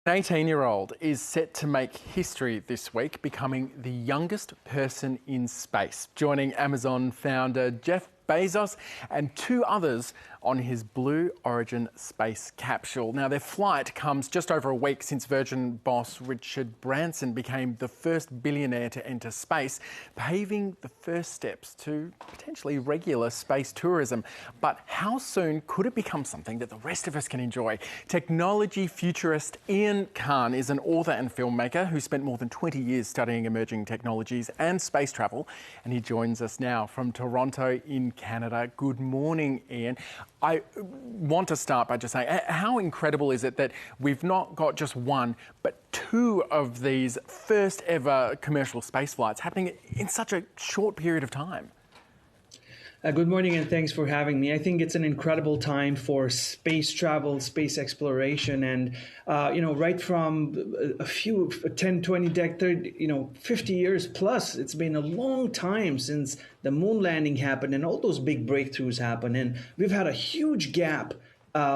An 18-year-old is set to make history this week, becoming the youngest person in space, joining Amazon founder Jeff Bezos and two others on his Blue Origin space capsule. Now, their flight comes just over a week since Virgin boss Richard Branson became the first billionaire to enter space, paving the first steps to potentially regular space tourism. But how soon could it become something that the rest of us can enjoy? Technology futurist Ian is an author and filmmaker who spent more than 20 years studying emerging technologies and space travel, and he joins us now from Toronto in Canada. Good morning, Ian. I want to start by just saying, how incredible is it that we've not got just one, but two of these first ever commercial space flights happening in such a short period of time? Good morning and thanks for having me. I think it's an incredible time for space travel, space exploration, and right from a few 10, 20, 30, 50 years plus, it's been a long time since the moon landing happened and all those big breakthroughs happened, and we've had a huge gap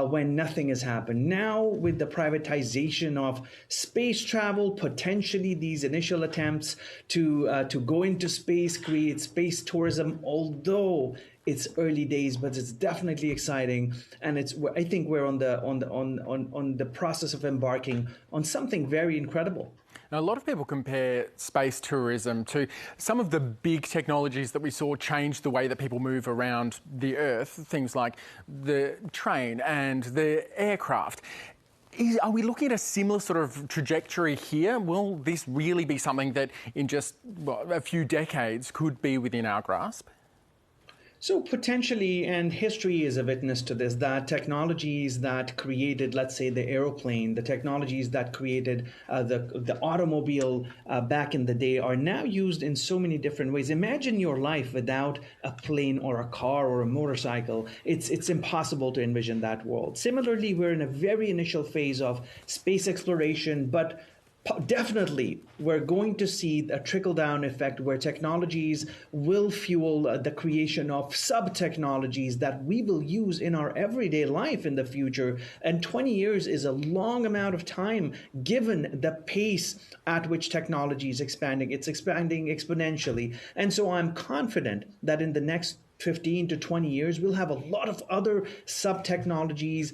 when nothing has happened. Now, with the privatization of space travel, potentially these initial attempts to go into space, create space tourism, although it's early days, but it's definitely exciting, and I think we're on the process of embarking on something very incredible. Now, a lot of people compare space tourism to some of the big technologies that we saw change the way that people move around the Earth, things like the train and the aircraft. Are we looking at a similar sort of trajectory here? Will this really be something that in just a few decades could be within our grasp? So potentially, and history is a witness to this, that technologies that created, let's say, the aeroplane, the technologies that created the automobile back in the day are now used in so many different ways. Imagine your life without a plane or a car or a motorcycle. It's impossible to envision that world. Similarly, we're in a very initial phase of space exploration, but definitely, we're going to see a trickle-down effect where technologies will fuel the creation of sub-technologies that we will use in our everyday life in the future. And 20 years is a long amount of time given the pace at which technology is expanding. It's expanding exponentially. And so I'm confident that in the next 15 to 20 years, we'll have a lot of other sub-technologies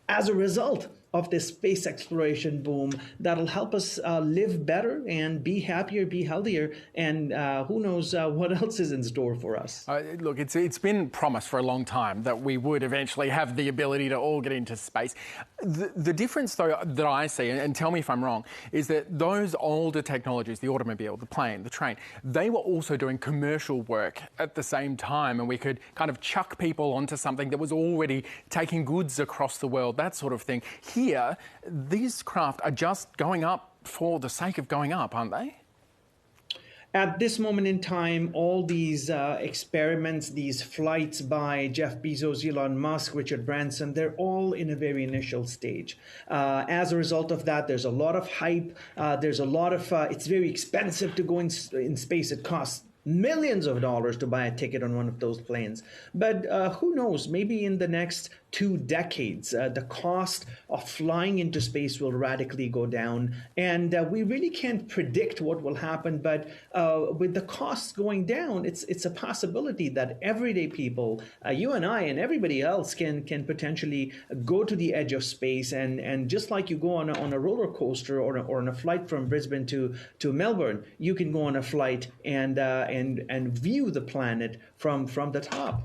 as a result of this space exploration boom that'll help us live better and be happier, be healthier, and who knows what else is in store for us. Look, it's been promised for a long time that we would eventually have the ability to all get into space. The difference, though, that I see, and tell me if I'm wrong, is that those older technologies, the automobile, the plane, the train, they were also doing commercial work at the same time, and we could kind of chuck people onto something that was already taking goods across the world, that sort of thing. Here, these craft are just going up for the sake of going up, aren't they? At this moment in time, all these experiments, these flights by Jeff Bezos, Elon Musk, Richard Branson, they're all in a very initial stage. As a result of that, there's a lot of hype. There's a lot of, it's very expensive to go in space. It costs millions of dollars to buy a ticket on one of those planes. But who knows, maybe in the next 2 decades, the cost of flying into space will radically go down. And we really can't predict what will happen. But with the costs going down, it's a possibility that everyday people, you and I and everybody else can potentially go to the edge of space. And just like you go on a roller coaster or on a flight from Brisbane to Melbourne, you can go on a flight and view the planet from the top.